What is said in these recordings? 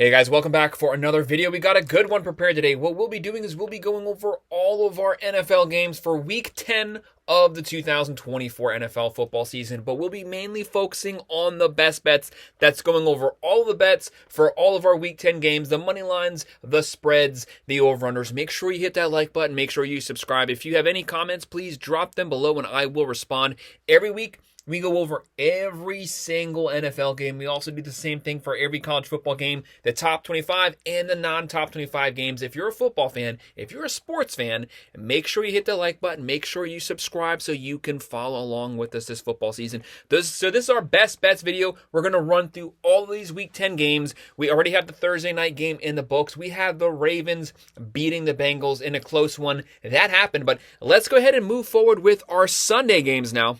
Hey guys, welcome back for another video. We got a good one prepared today. What we'll be doing is we'll be going over all of our NFL games for week 10 of the 2024 NFL football season, but we'll be mainly focusing on the best bets. That's going over all the bets for all of our week 10 games, the money lines, the spreads, the over-unders. Make sure you hit that like button. Make sure you subscribe. If you have any comments, please drop them below and I will respond. Every week, we go over every single NFL game. We also do the same thing for every college football game, the top 25 and the non-top 25 games. If you're a football fan, if you're a sports fan, make sure you hit the like button. Make sure you subscribe so you can follow along with us this football season. This is our best bets video. We're going to run through all of these week 10 games. We already have the Thursday night game in the books. We have the Ravens beating the Bengals in a close one. That happened, but let's go ahead and move forward with our Sunday games now.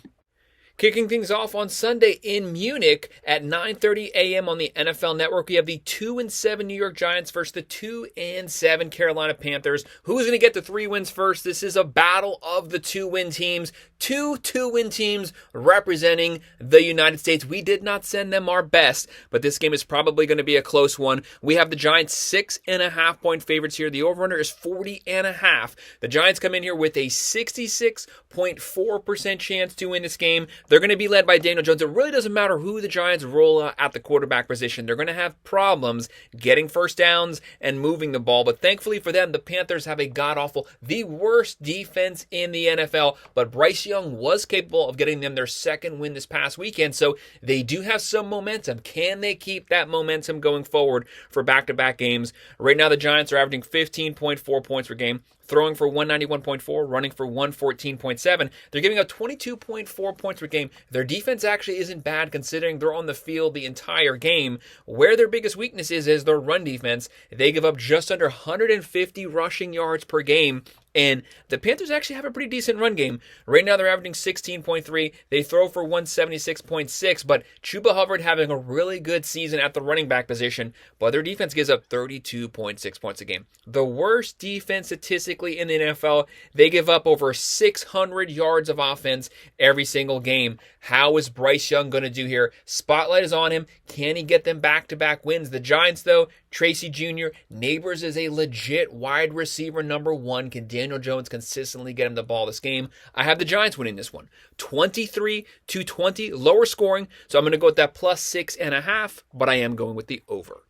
Kicking things off on Sunday in Munich at 9:30 a.m. on the NFL Network, we have the 2-7 New York Giants versus the 2-7 Carolina Panthers. Who's going to get the 3 wins first? This is a battle of the 2-win teams. Two 2-win teams representing the United States. We did not send them our best, but this game is probably going to be a close one. We have the Giants 6.5-point favorites here. The over-under is 40.5. The Giants come in here with a 66.4% chance to win this game. They're going to be led by Daniel Jones. It really doesn't matter who the Giants roll out at the quarterback position. They're going to have problems getting first downs and moving the ball. But thankfully for them, the Panthers have a god-awful, the worst defense in the NFL. But Bryce Young was capable of getting them their second win this past weekend. So they do have some momentum. Can they keep that momentum going forward for back-to-back games? Right now, the Giants are averaging 15.4 points per game, throwing for 191.4, running for 114.7. They're giving up 22.4 points per game. Their defense actually isn't bad considering they're on the field the entire game. Where their biggest weakness is their run defense. They give up just under 150 rushing yards per game. And the Panthers actually have a pretty decent run game. Right now they're averaging 16.3. They throw for 176.6, but Chuba Hubbard having a really good season at the running back position, but their defense gives up 32.6 points a game. The worst defense statistically in the NFL. They give up over 600 yards of offense every single game. How is Bryce Young going to do here? Spotlight is on him. Can he get them back-to-back wins? The Giants, though, Tracy Jr., Neighbors is a legit wide receiver number 1. Can Daniel Jones consistently get him the ball this game? I have the Giants winning this one. 23-20, lower scoring. So I'm going to go with that plus 6.5, but I am going with the over.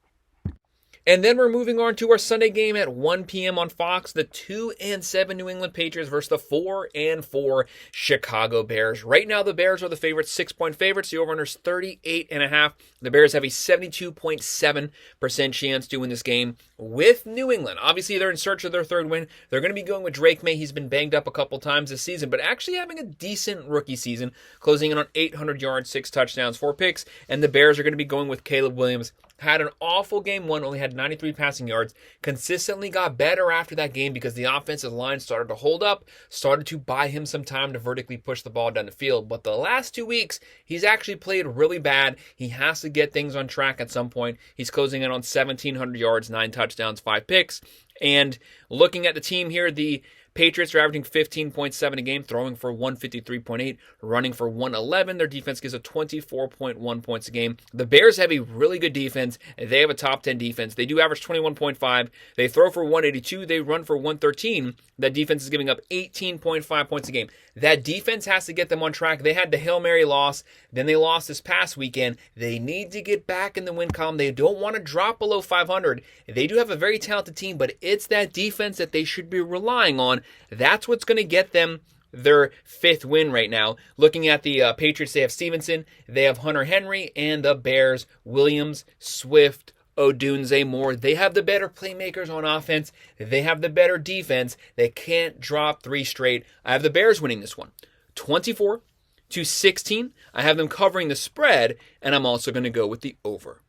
And then we're moving on to our Sunday game at 1 p.m. on Fox, the 2-7 New England Patriots versus the 4-4 Chicago Bears. Right now, the Bears are the favorites, 6-point favorites. The over-under is 38.5. The Bears have a 72.7% chance to win this game with New England. Obviously, they're in search of their third win. They're going to be going with Drake May. He's been banged up a couple times this season, but actually having a decent rookie season, closing in on 800 yards, 6 touchdowns, 4 picks. And the Bears are going to be going with Caleb Williams. Had an awful game one, only had 93 passing yards, consistently got better after that game because the offensive line started to hold up, started to buy him some time to vertically push the ball down the field. But the last 2 weeks, he's actually played really bad. He has to get things on track at some point. He's closing in on 1,700 yards, 9 touchdowns, 5 picks. And looking at the team here, the Patriots are averaging 15.7 a game, throwing for 153.8, running for 111. Their defense gives up 24.1 points a game. The Bears have a really good defense. They have a top 10 defense. They do average 21.5. They throw for 182. They run for 113. That defense is giving up 18.5 points a game. That defense has to get them on track. They had the Hail Mary loss. Then they lost this past weekend. They need to get back in the win column. They don't want to drop below 500. They do have a very talented team, but it's that defense that they should be relying on. That's what's going to get them their 5th win right now. Looking at the Patriots, they have Stevenson, they have Hunter Henry, and the Bears, Williams, Swift, Odunze, Moore. They have the better playmakers on offense. They have the better defense. They can't drop 3 straight. I have the Bears winning this one. 24-16. I have them covering the spread, and I'm also going to go with the over.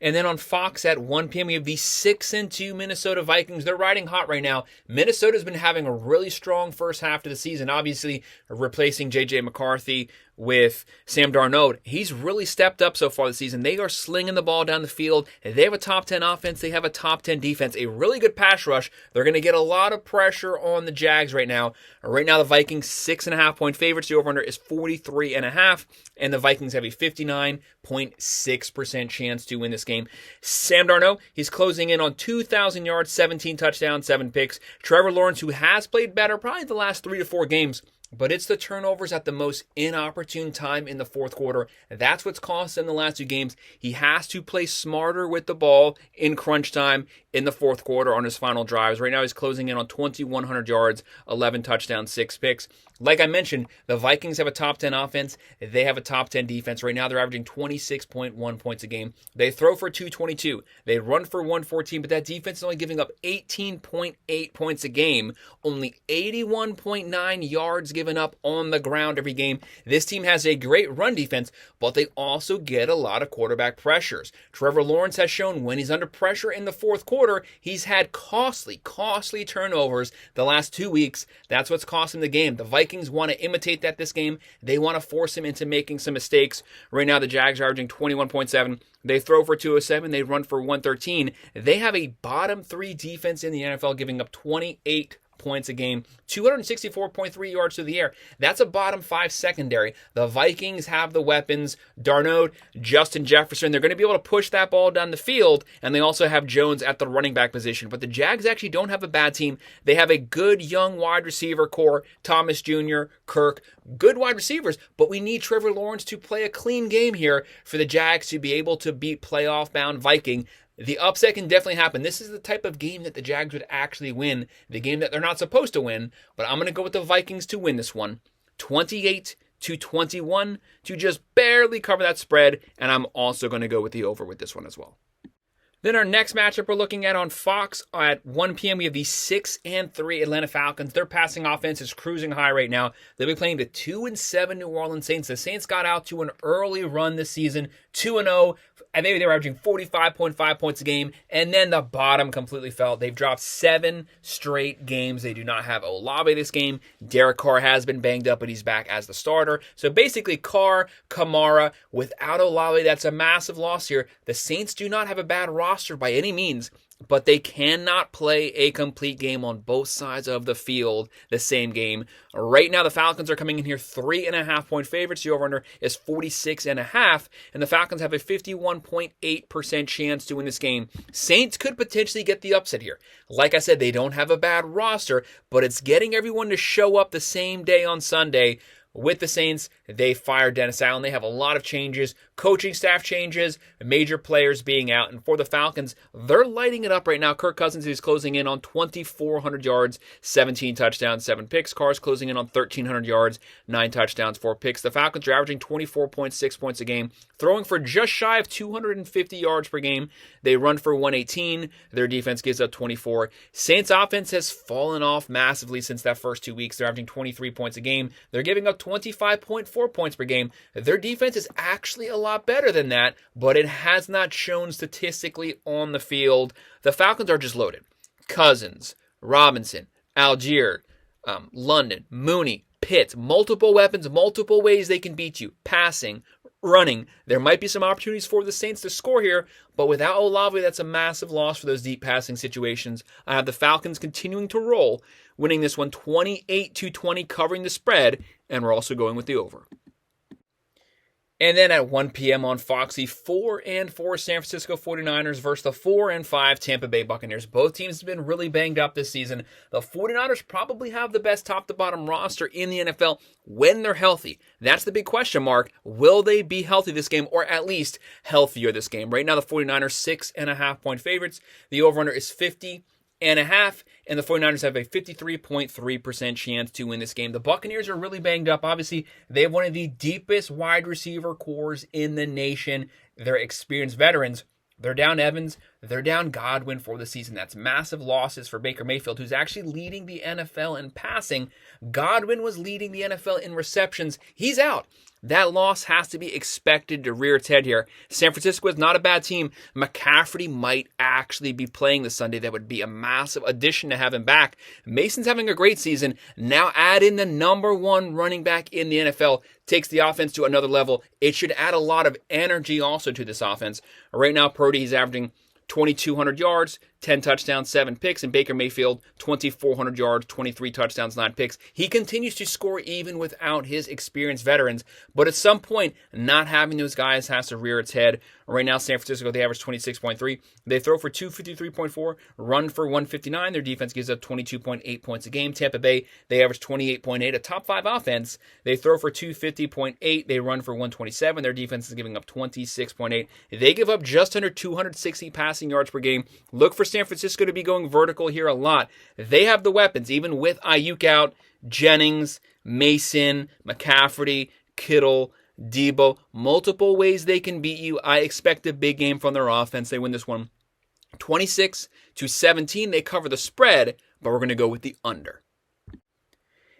And then on Fox at 1 p.m., we have the 6-2 Minnesota Vikings. They're riding hot right now. Minnesota's been having a really strong first half of the season, obviously replacing J.J. McCarthy with Sam Darnold. He's really stepped up so far this season. They are slinging the ball down the field. They have a top 10 offense. They have a top 10 defense. A really good pass rush. They're going to get a lot of pressure on the Jags right now. Right now, the Vikings 6.5-point favorites. The over-under is 43.5, and the Vikings have a 59.6% chance to win this game. Sam Darnold, he's closing in on 2,000 yards, 17 touchdowns, 7 picks. Trevor Lawrence, who has played better probably the last 3 to 4 games, but it's the turnovers at the most inopportune time in the fourth quarter. That's what's cost him the last 2 games. He has to play smarter with the ball in crunch time in the fourth quarter on his final drives. Right now he's closing in on 2,100 yards, 11 touchdowns, 6 picks. Like I mentioned, the Vikings have a top 10 offense. They have a top 10 defense. Right now they're averaging 26.1 points a game. They throw for 222. They run for 114, but that defense is only giving up 18.8 points a game. Only 81.9 yards given up on the ground every game. This team has a great run defense, but they also get a lot of quarterback pressures. Trevor Lawrence has shown when he's under pressure in the fourth quarter, he's had costly turnovers the last 2 weeks. That's what's cost him the game. The Vikings want to imitate that this game. They want to force him into making some mistakes. Right now, the Jags are averaging 21.7. They throw for 207. They run for 113. They have a bottom 3 defense in the NFL, giving up 28 points a game, 264.3 yards through the air. That's a bottom 5 secondary. The Vikings have the weapons. Darnold, Justin Jefferson, they're going to be able to push that ball down the field, and they also have Jones at the running back position. But the Jags actually don't have a bad team. They have a good young wide receiver core, Thomas Jr., Kirk, good wide receivers, but we need Trevor Lawrence to play a clean game here for the Jags to be able to beat playoff-bound Viking. The upset can definitely happen. This is the type of game that the Jags would actually win, the game that they're not supposed to win, but I'm going to go with the Vikings to win this one. 28-21 to just barely cover that spread, and I'm also going to go with the over with this one as well. Then our next matchup we're looking at on Fox at 1 p.m. We have the 6-3 Atlanta Falcons. Their passing offense is cruising high right now. They'll be playing the 2-7 New Orleans Saints. The Saints got out to an early run this season, 2-0. And maybe they were averaging 45.5 points a game, and then the bottom completely fell. They've dropped 7 straight games. They do not have Olave this game. Derek Carr has been banged up, but he's back as the starter. So basically, Carr, Kamara, without Olave, that's a massive loss here. The Saints do not have a bad roster by any means, but they cannot play a complete game on both sides of the field the same game. Right now, the Falcons are coming in here 3.5-point favorites. The over-under is 46.5, and the Falcons have a 51.8% chance to win this game. Saints could potentially get the upset here. Like I said, they don't have a bad roster, but it's getting everyone to show up the same day on Sunday. With the Saints, they fired Dennis Allen. They have a lot of changes, coaching staff changes, major players being out. And for the Falcons, they're lighting it up right now. Kirk Cousins is closing in on 2,400 yards, 17 touchdowns, 7 picks. Carr's closing in on 1,300 yards, 9 touchdowns, 4 picks. The Falcons are averaging 24.6 points a game, throwing for just shy of 250 yards per game. They run for 118. Their defense gives up 24. Saints offense has fallen off massively since that first 2 weeks. They're averaging 23 points a game. They're giving up 25.4 points per game. Their defense is actually a lot better than that, but it has not shown statistically on the field. The Falcons are just loaded. Cousins, Robinson, Algier, London, Mooney, Pitts, multiple weapons, multiple ways they can beat you. Passing, running. There might be some opportunities for the Saints to score here, but without Olave, that's a massive loss for those deep passing situations. I have the Falcons continuing to roll, winning this one 28-20, covering the spread, and we're also going with the over. And then at 1 p.m. on Fox, the 4-4 San Francisco 49ers versus the 4-5 Tampa Bay Buccaneers. Both teams have been really banged up this season. The 49ers probably have the best top-to-bottom roster in the NFL when they're healthy. That's the big question mark. Will they be healthy this game, or at least healthier this game? Right now, the 49ers 6.5-point favorites. The over-under is 50.5, and the 49ers have a 53.3% chance to win this game. The Buccaneers are really banged up. Obviously, they have one of the deepest wide receiver cores in the nation. They're experienced veterans. They're down Evans. They're down Godwin for the season. That's massive losses for Baker Mayfield, who's actually leading the NFL in passing. Godwin was leading the NFL in receptions. He's out. That loss has to be expected to rear its head here. San Francisco is not a bad team. McCaffrey might actually be playing this Sunday. That would be a massive addition to have him back. Mason's having a great season. Now add in the number one running back in the NFL. Takes the offense to another level. It should add a lot of energy also to this offense. Right now, Purdy, he's averaging 2,200 yards, 10 touchdowns, 7 picks, and Baker Mayfield, 2,400 yards, 23 touchdowns, 9 picks. He continues to score even without his experienced veterans, but at some point, not having those guys has to rear its head. Right now, San Francisco, they average 26.3. They throw for 253.4, run for 159. Their defense gives up 22.8 points a game. Tampa Bay, they average 28.8, a top 5 offense. They throw for 250.8. They run for 127. Their defense is giving up 26.8. They give up just under 260 passing yards per game. Look for San Francisco to be going vertical here a lot. They have the weapons, even with Ayuk out, Jennings, Mason, McCaffrey, Kittle, Debo, multiple ways they can beat you. I expect a big game from their offense. They win this one 26-17. They cover the spread, but we're going to go with the under.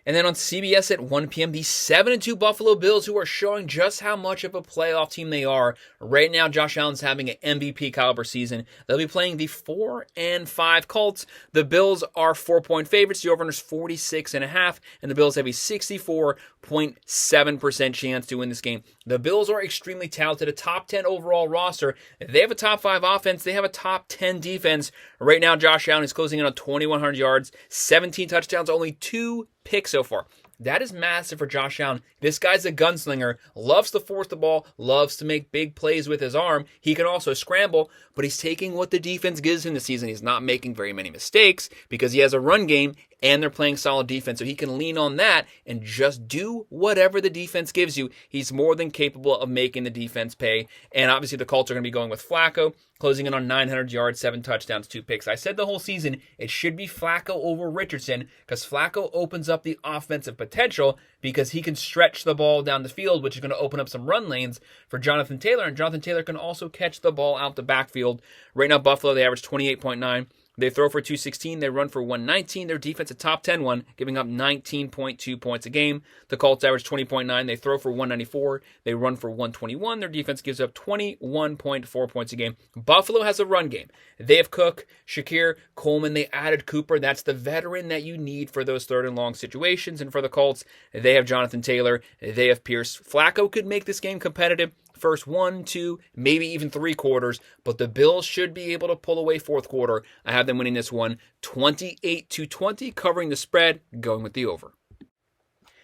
And then on CBS at 1 p.m., the 7-2 Buffalo Bills, who are showing just how much of a playoff team they are. Right now, Josh Allen's having an MVP caliber season. They'll be playing the 4-5 Colts. The Bills are 4-point favorites. The over-under is 46.5, and the Bills have a 64.7% chance to win this game. The Bills are extremely talented, a top 10 overall roster. They have a top 5 offense. They have a top 10 defense. Right now, Josh Allen is closing in on 2,100 yards, 17 touchdowns, only 2 picks so far. That is massive for Josh Allen. This guy's a gunslinger, loves to force the ball, loves to make big plays with his arm. He can also scramble, but he's taking what the defense gives him this season. He's not making very many mistakes because he has a run game and they're playing solid defense. So he can lean on that and just do whatever the defense gives you. He's more than capable of making the defense pay. And obviously the Colts are going to be going with Flacco, closing in on 900 yards, 7 touchdowns, 2 picks. I said the whole season it should be Flacco over Richardson because Flacco opens up the offensive potential because he can stretch the ball down the field, which is going to open up some run lanes for Jonathan Taylor. And Jonathan Taylor can also catch the ball out the backfield. Right now, Buffalo, they average 28.9. They throw for 216. They run for 119. Their defense a top 10 one, giving up 19.2 points a game. The Colts average 20.9. They throw for 194. They run for 121. Their defense gives up 21.4 points a game. Buffalo has a run game. They have Cook, Shakir, Coleman. They added Cooper. That's the veteran that you need for those third and long situations. And for the Colts, they have Jonathan Taylor. They have Pierce. Flacco could make this game competitive. First 1, 2, maybe even 3 quarters, but the Bills should be able to pull away fourth quarter. I have them winning this one 28-20, covering the spread, going with the over.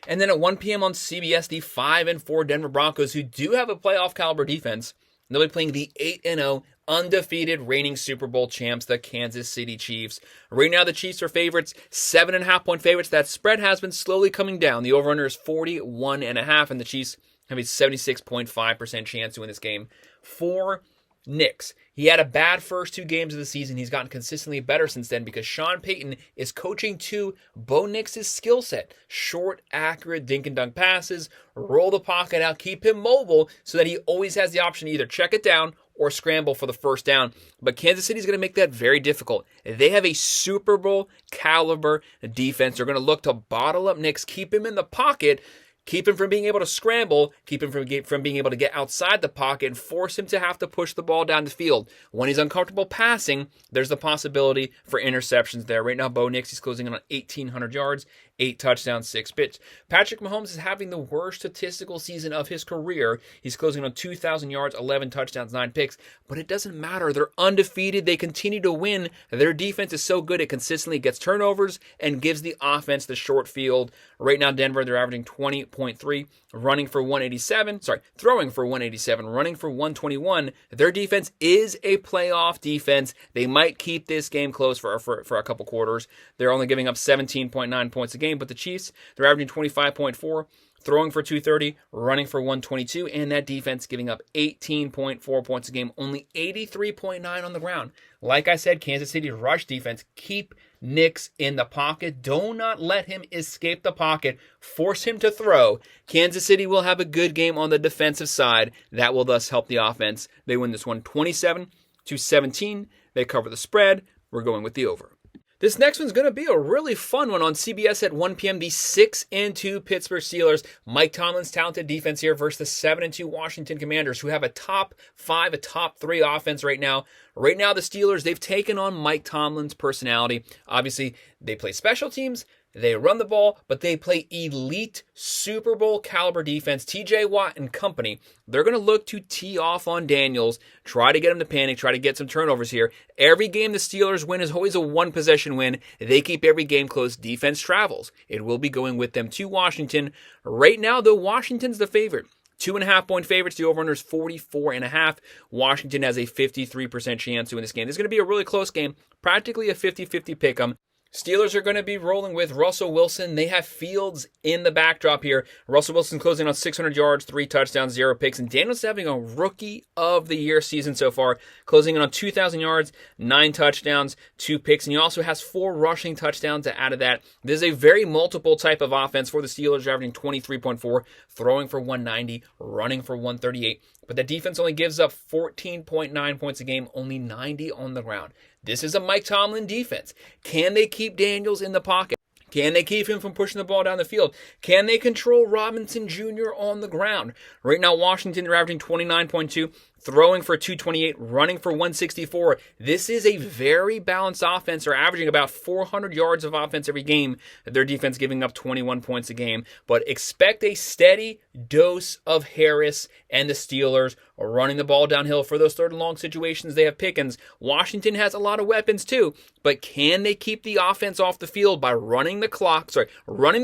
And then at 1 p.m. on CBS, the 5-4 Denver Broncos, who do have a playoff caliber defense, they'll be playing the 8-0 undefeated reigning Super Bowl champs, the Kansas City Chiefs. Right now, the Chiefs are favorites, 7.5-point favorites. That spread has been slowly coming down. The over-under is 41.5, and the Chiefs have a 76.5% chance to win this game. For Nix, he had a bad first 2 games of the season. He's gotten consistently better since then because Sean Payton is coaching to Bo Nix's skill set. Short, accurate, dink and dunk passes, roll the pocket out, keep him mobile so that he always has the option to either check it down or scramble for the first down. But Kansas City is going to make that very difficult. They have a Super Bowl caliber defense. They're going to look to bottle up Nix, keep him in the pocket, keep him from being able to scramble, keep him from being able to get outside the pocket, and force him to have to push the ball down the field. When he's uncomfortable passing, there's the possibility for interceptions there. Right now, Bo Nix, he's closing in on 1,800 yards, 8 touchdowns, 6 picks. Patrick Mahomes is having the worst statistical season of his career. He's closing on 2,000 yards, 11 touchdowns, 9 picks. But it doesn't matter. They're undefeated. They continue to win. Their defense is so good it consistently gets turnovers and gives the offense the short field. Right now, Denver, they're averaging 20.3, running for 187. Throwing for 187, running for 121. Their defense is a playoff defense. They might keep this game close for a couple quarters. They're only giving up 17.9 points a game, but the Chiefs, they're averaging 25.4, throwing for 230, running for 122, and that defense giving up 18.4 points a game, only 83.9 on the ground. Like I said, Kansas City's rush defense, keep Nix in the pocket. Do not let him escape the pocket. Force him to throw. Kansas City will have a good game on the defensive side. That will thus help the offense. They win this one 27-17. They cover the spread. We're going with the over. This next one's going to be a really fun one on CBS at 1 p.m. The 6-2 Pittsburgh Steelers. Mike Tomlin's talented defense here versus the 7-2 Washington Commanders, who have a top 5, a top 3 offense right now. Right now, the Steelers, they've taken on Mike Tomlin's personality. Obviously, they play special teams. They run the ball, but they play elite Super Bowl caliber defense. TJ Watt and company, they're going to look to tee off on Daniels, try to get him to panic, try to get some turnovers here. Every game the Steelers win is always a one-possession win. They keep every game close. Defense travels. It will be going with them to Washington. Right now, though, Washington's the favorite. 2.5-point favorites. The over-under is 44.5. Washington has a 53% chance to win this game. This is going to be a really close game, practically a 50-50 pick-em. Steelers are going to be rolling with Russell Wilson. They have Fields in the backdrop here. Russell Wilson closing on 600 yards, 3 touchdowns, 0 picks. And Daniels having a rookie of the year season so far, closing in on 2,000 yards, 9 touchdowns, 2 picks. And he also has 4 rushing touchdowns to add to that. This is a very multiple type of offense for the Steelers, averaging 23.4, throwing for 190, running for 138. But the defense only gives up 14.9 points a game, only 90 on the ground. This is a Mike Tomlin defense. Can they keep Daniels in the pocket? Can they keep him from pushing the ball down the field? Can they control Robinson Jr. on the ground? Right now, Washington, they're averaging 29.2, throwing for 228, running for 164. This is a very balanced offense. They're averaging about 400 yards of offense every game. Their defense giving up 21 points a game. But expect a steady dose of Harris and the Steelers running the ball downhill for those third and long situations. They have Pickens. Washington has a lot of weapons too. But can they keep the offense off the field by running the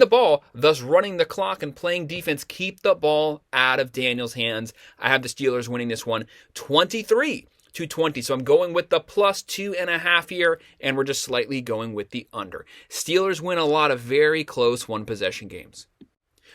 ball, thus running the clock and playing defense? Keep the ball out of Daniels' hands. I have the Steelers winning this one 23-20. So I'm going with the plus 2.5 here, and we're just slightly going with the under. Steelers win a lot of very close one-possession games.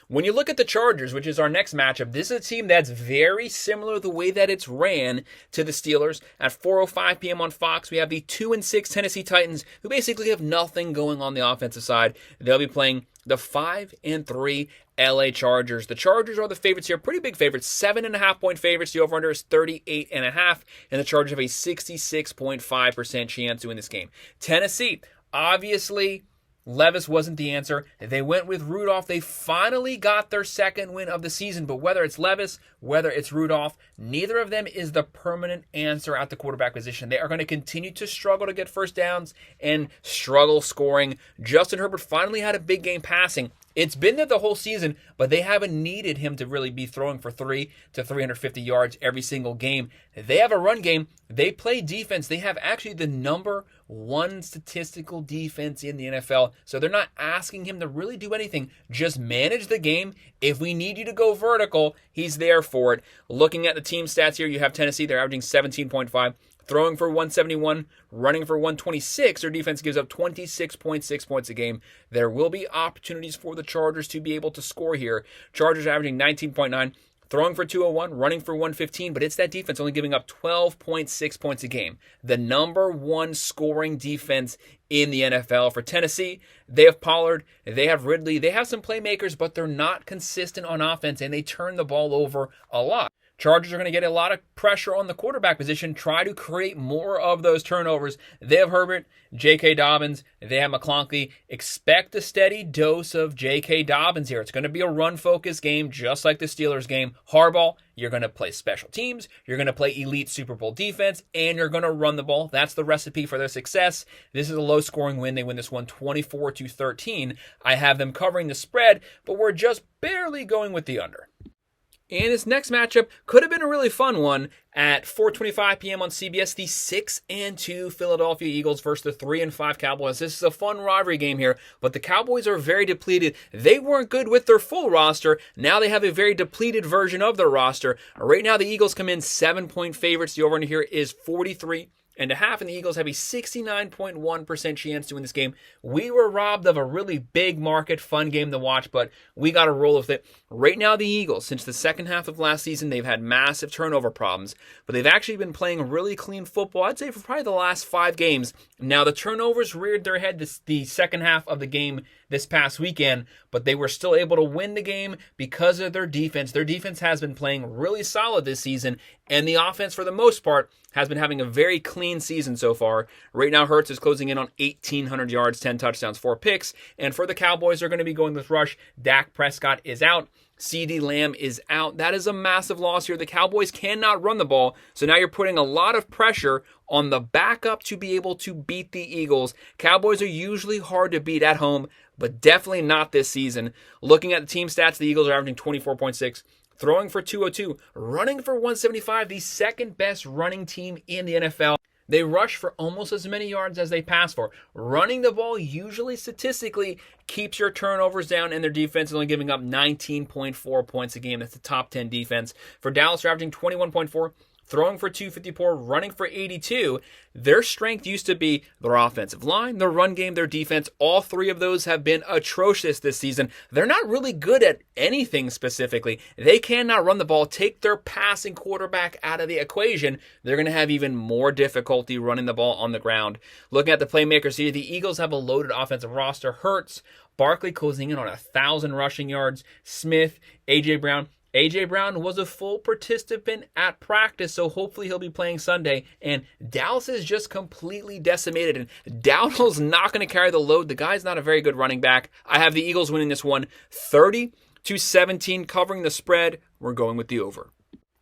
When you look at the Chargers, which is our next matchup, this is a team that's very similar the way that it's ran to the Steelers. At 4:05 p.m. on Fox, we have the 2-6 Tennessee Titans, who basically have nothing going on the offensive side. They'll be playing the 5-3 LA Chargers. The Chargers are the favorites here, pretty big favorites, 7.5-point favorites. The over-under is 38.5, and the Chargers have a 66.5% chance to win this game. Tennessee, obviously, Levis wasn't the answer. They went with Rudolph. They finally got their second win of the season. But whether it's Levis, whether it's Rudolph, neither of them is the permanent answer at the quarterback position. They are going to continue to struggle to get first downs and struggle scoring. Justin Herbert finally had a big game passing. It's been there the whole season, but they haven't needed him to really be throwing for 300 to 350 yards every single game. They have a run game. They play defense. They have actually the number 1 statistical defense in the NFL. So they're not asking him to really do anything. Just manage the game. If we need you to go vertical, he's there for it. Looking at the team stats here, you have Tennessee. They're averaging 17.5. Throwing for 171, running for 126. Their defense gives up 26.6 points a game. There will be opportunities for the Chargers to be able to score here. Chargers averaging 19.9, throwing for 201, running for 115, but it's that defense only giving up 12.6 points a game. The number 1 scoring defense in the NFL. For Tennessee, they have Pollard, they have Ridley, they have some playmakers, but they're not consistent on offense, and they turn the ball over a lot. Chargers are going to get a lot of pressure on the quarterback position, try to create more of those turnovers. They have Herbert, J.K. Dobbins, they have McConkey. Expect a steady dose of J.K. Dobbins here. It's going to be a run-focused game, just like the Steelers game. Harbaugh, you're going to play special teams, you're going to play elite Super Bowl defense, and you're going to run the ball. That's the recipe for their success. This is a low-scoring win. They win this one 24-13. I have them covering the spread, but we're just barely going with the under. And this next matchup could have been a really fun one at 4:25 p.m. on CBS. The 6-2 Philadelphia Eagles versus the 3-5 Cowboys. This is a fun rivalry game here, but the Cowboys are very depleted. They weren't good with their full roster. Now they have a very depleted version of their roster. Right now, the Eagles come in 7-point favorites. The over-under here is 43.5, and the Eagles have a 69.1% chance to win this game. We were robbed of a really big market, fun game to watch, but we got to roll with it. Right now, the Eagles, since the second half of last season, they've had massive turnover problems, but they've actually been playing really clean football, I'd say, for probably the last 5 games. Now, the turnovers reared their head the second half of the game this past weekend, but they were still able to win the game because of their defense. Their defense has been playing really solid this season, And the offense, for the most part, has been having a very clean season so far. Right now, Hurts is closing in on 1,800 yards, 10 touchdowns, 4 picks. And for the Cowboys, they're going to be going with rush. Dak Prescott is out. CeeDee Lamb is out. That is a massive loss here. The Cowboys cannot run the ball, so now you're putting a lot of pressure on the backup to be able to beat the Eagles. Cowboys are usually hard to beat at home, but definitely not this season. Looking at the team stats, the Eagles are averaging 24.6, throwing for 202, running for 175, the second best running team in the NFL. They rush for almost as many yards as they pass for. Running the ball usually statistically keeps your turnovers down, and their defense is only giving up 19.4 points a game. That's the top 10 defense. For Dallas, they're averaging 21.4. Throwing for 254, running for 82. Their strength used to be their offensive line, their run game, their defense. All three of those have been atrocious this season. They're not really good at anything specifically. They cannot run the ball. Take their passing quarterback out of the equation. They're going to have even more difficulty running the ball on the ground. Looking at the playmakers here, the Eagles have a loaded offensive roster. Hurts, Barkley closing in on 1,000 rushing yards. Smith, A.J. Brown. A.J. Brown was a full participant at practice, so hopefully he'll be playing Sunday. And Dallas is just completely decimated, and Dowdle's not going to carry the load. The guy's not a very good running back. I have the Eagles winning this one 30-17, covering the spread. We're going with the over.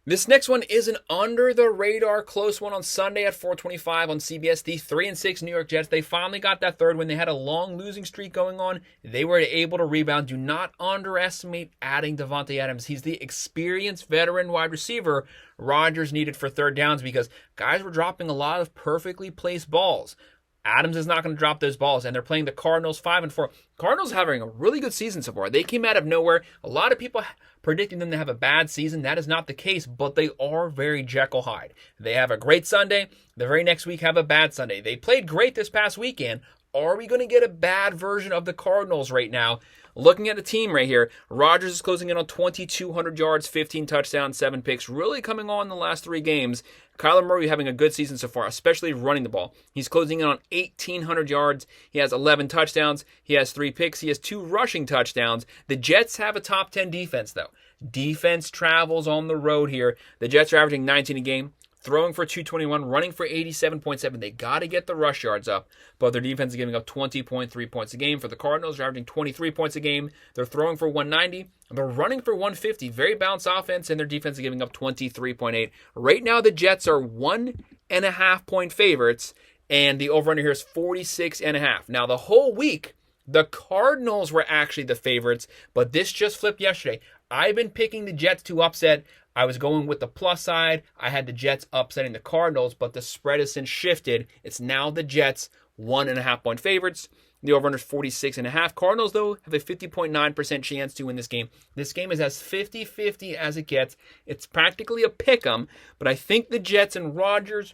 This next one is an under-the-radar close one on Sunday at 4:25 on CBS. The 3-6 New York Jets, they finally got that third win. They had a long losing streak going on. They were able to rebound. Do not underestimate adding Davante Adams. He's the experienced veteran wide receiver Rodgers needed for third downs because guys were dropping a lot of perfectly placed balls. Adams is not going to drop those balls, and they're playing the Cardinals 5-4. Cardinals having a really good season so far. They came out of nowhere. A lot of people predicting them to have a bad season. That is not the case, but they are very Jekyll Hyde. They have a great Sunday. The very next week have a bad Sunday. They played great this past weekend. Are we going to get a bad version of the Cardinals right now? Looking at the team right here, Rodgers is closing in on 2,200 yards, 15 touchdowns, 7 picks, really coming on in the last 3 games. Kyler Murray having a good season so far, especially running the ball. He's closing in on 1,800 yards. He has 11 touchdowns. He has 3 picks. He has 2 rushing touchdowns. The Jets have a top 10 defense, though. Defense travels on the road here. The Jets are averaging 19 a game. Throwing for 221, running for 87.7. They got to get the rush yards up, but their defense is giving up 20.3 points a game. For the Cardinals, they're averaging 23 points a game. They're throwing for 190. They're running for 150. Very balanced offense, and their defense is giving up 23.8. Right now, the Jets are 1.5-point favorites, and the over-under here is 46.5. Now, the whole week, the Cardinals were actually the favorites, but this just flipped yesterday. I've been picking the Jets to upset. I was going with the plus side. I had the Jets upsetting the Cardinals, but the spread has since shifted. It's now the Jets 1.5-point favorites. The over-under is 46.5. Cardinals, though, have a 50.9% chance to win this game. This game is as 50-50 as it gets. It's practically a pick-em, but I think the Jets and Rodgers,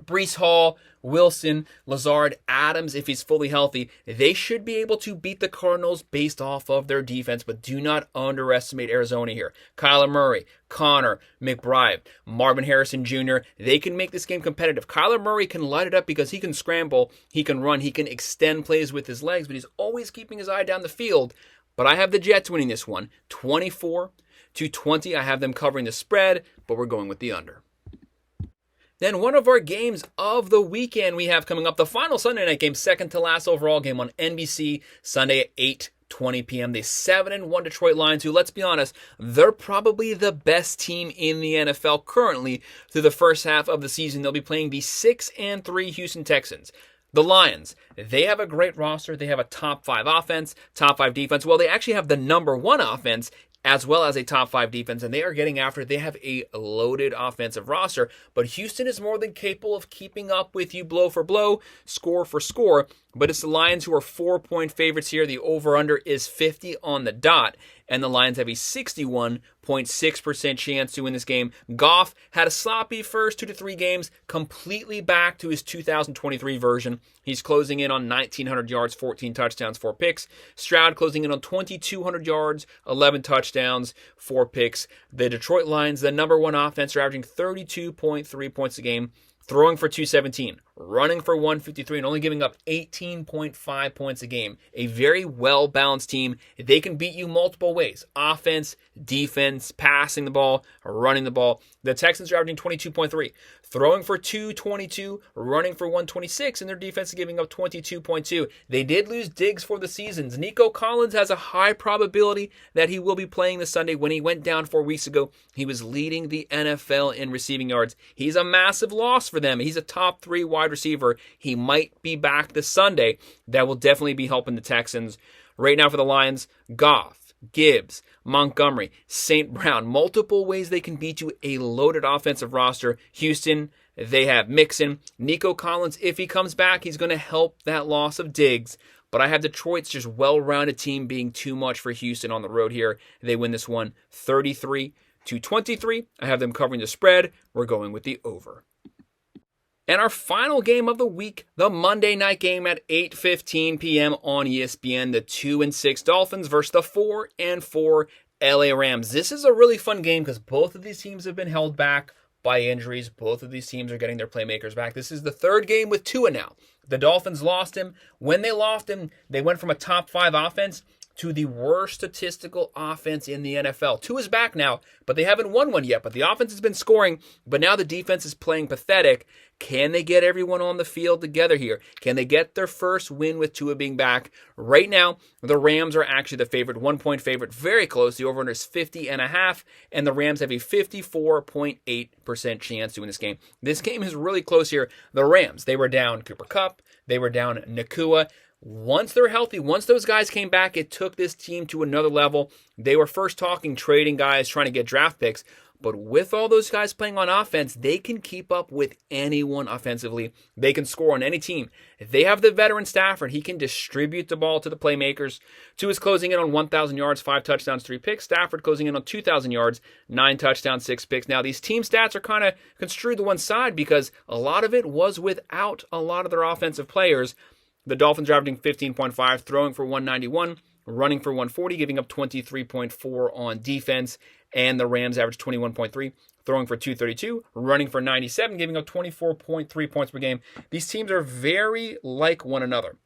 Breece Hall, Wilson, Lazard, Adams, if he's fully healthy, they should be able to beat the Cardinals based off of their defense, but do not underestimate Arizona here. Kyler Murray, Connor, McBride, Marvin Harrison Jr., they can make this game competitive. Kyler Murray can light it up because he can scramble, he can run, he can extend plays with his legs, but he's always keeping his eye down the field. But I have the Jets winning this one, 24-20. I have them covering the spread, but we're going with the under. Then one of our games of the weekend we have coming up, the final Sunday night game, second to last overall game on NBC, Sunday at 8:20 p.m. The 7-1 Detroit Lions, who, let's be honest, they're probably the best team in the NFL currently through the first half of the season. They'll be playing the 6-3 Houston Texans. The Lions, they have a great roster. They have a top 5 offense, top 5 defense. Well, they actually have the number 1 offense as well as a top 5 defense, and they are getting after it. They have a loaded offensive roster, but Houston is more than capable of keeping up with you blow for blow, score for score, but it's the Lions who are 4-point favorites here. The over-under is 50 on the dot, and the Lions have a 61.6% chance to win this game. Goff had a sloppy first 2 to 3 games, completely back to his 2023 version. He's closing in on 1,900 yards, 14 touchdowns, 4 picks. Stroud closing in on 2,200 yards, 11 touchdowns, 4 picks. The Detroit Lions, the number 1 offense, are averaging 32.3 points a game, throwing for 217, running for 153, and only giving up 18.5 points a game. A very well-balanced team. They can beat you multiple ways. Offense, defense, passing the ball, running the ball. The Texans are averaging 22.3, throwing for 222, running for 126, and their defense is giving up 22.2. They did lose Diggs for the seasons. Nico Collins has a high probability that he will be playing this Sunday. When he went down 4 weeks ago, he was leading the NFL in receiving yards. He's a massive loss for them. He's a top 3 wide receiver. He might be back this Sunday. That will definitely be helping the Texans. Right now for the Lions, Goff, Gibbs, Montgomery, St. Brown. Multiple ways they can beat you. A loaded offensive roster. Houston, they have Mixon. Nico Collins, if he comes back, he's going to help that loss of Diggs. But I have Detroit's just well-rounded team being too much for Houston on the road here. They win this one 33-23. I have them covering the spread. We're going with the over. And our final game of the week, the Monday night game at 8:15 p.m. on ESPN, the 2-6 Dolphins versus the 4-4 LA Rams. This is a really fun game because both of these teams have been held back by injuries. Both of these teams are getting their playmakers back. This is the third game with Tua now. The Dolphins lost him. When they lost him, they went from a top 5 offense to the worst statistical offense in the NFL. Tua is back now, but they haven't won one yet. But the offense has been scoring, but now the defense is playing pathetic. Can they get everyone on the field together here? Can they get their first win with Tua being back? Right now, the Rams are actually the favorite, 1-point favorite, very close. The over-under is 50.5, and the Rams have a 54.8% chance to win this game. This game is really close here. The Rams, they were down Cooper Kupp, they were down Nakua. Once they're healthy, once those guys came back, it took this team to another level. They were first talking trading guys, trying to get draft picks. But with all those guys playing on offense, they can keep up with anyone offensively. They can score on any team. If they have the veteran Stafford, he can distribute the ball to the playmakers. Tua is closing in on 1,000 yards, 5 touchdowns, 3 picks. Stafford closing in on 2,000 yards, 9 touchdowns, 6 picks. Now, these team stats are kind of construed to one side because a lot of it was without a lot of their offensive players. The Dolphins are averaging 15.5, throwing for 191, running for 140, giving up 23.4 on defense. And the Rams average 21.3, throwing for 232, running for 97, giving up 24.3 points per game. These teams are very like one another.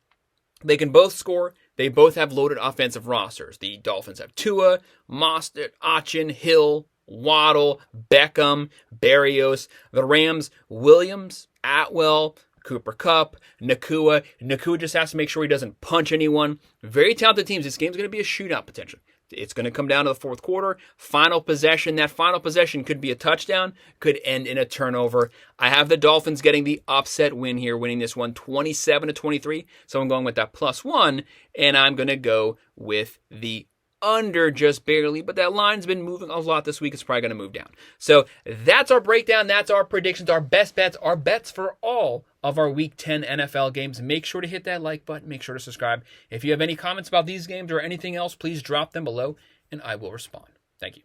They can both score. They both have loaded offensive rosters. The Dolphins have Tua, Mostert, Achin, Hill, Waddle, Beckham, Berrios. The Rams, Williams, Atwell, Cooper Kupp, Nakua. Nakua just has to make sure he doesn't punch anyone. Very talented teams. This game's going to be a shootout potentially. It's going to come down to the fourth quarter. Final possession. That final possession could be a touchdown, could end in a turnover. I have the Dolphins getting the upset win here, winning this one 27-23. So I'm going with that +1, and I'm going to go with the under just barely, but that line's been moving a lot this week. It's probably going to move down. So that's our breakdown. That's our predictions, our best bets, our bets for all of our Week 10 NFL games. Make sure to hit that like button. Make sure to subscribe. If you have any comments about these games or anything else, please drop them below, and I will respond. Thank you.